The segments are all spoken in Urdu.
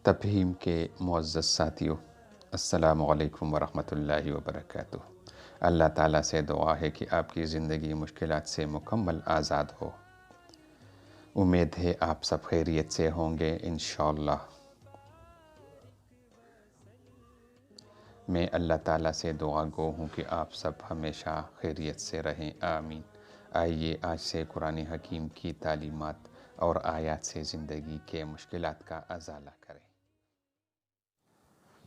تفہیم کے معزز ساتھیوں، السلام علیکم ورحمۃ اللہ وبرکاتہ۔ اللہ تعالیٰ سے دعا ہے کہ آپ کی زندگی مشکلات سے مکمل آزاد ہو۔ امید ہے آپ سب خیریت سے ہوں گے انشاءاللہ۔ میں اللہ تعالیٰ سے دعا گو ہوں کہ آپ سب ہمیشہ خیریت سے رہیں، آمین۔ آئیے آج سے قرآن حکیم کی تعلیمات اور آیات سے زندگی کے مشکلات کا ازالہ کریں۔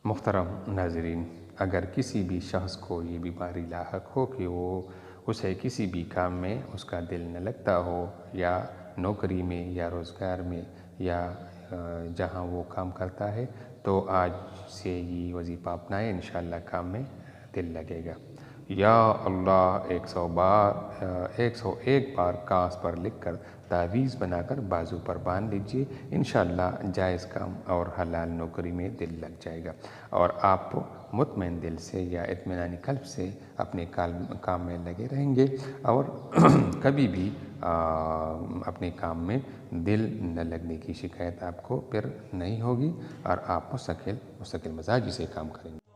محترم ناظرین، اگر کسی بھی شخص کو یہ بیماری لاحق ہو کہ اسے کسی بھی کام میں اس کا دل نہ لگتا ہو، یا نوکری میں یا روزگار میں یا جہاں وہ کام کرتا ہے، تو آج سے یہ وظیفہ اپنائیں، انشاءاللہ کام میں دل لگے گا۔ یا اللہ 101 بار کاغذ پر لکھ کر تعویذ بنا کر بازو پر باندھ لیجئے، انشاءاللہ جائز کام اور حلال نوکری میں دل لگ جائے گا، اور آپ مطمئن دل سے یا اطمینانی قلب سے اپنے کام میں لگے رہیں گے، اور کبھی بھی اپنے کام میں دل نہ لگنے کی شکایت آپ کو پھر نہیں ہوگی، اور آپ مستقل مزاجی سے کام کریں گے۔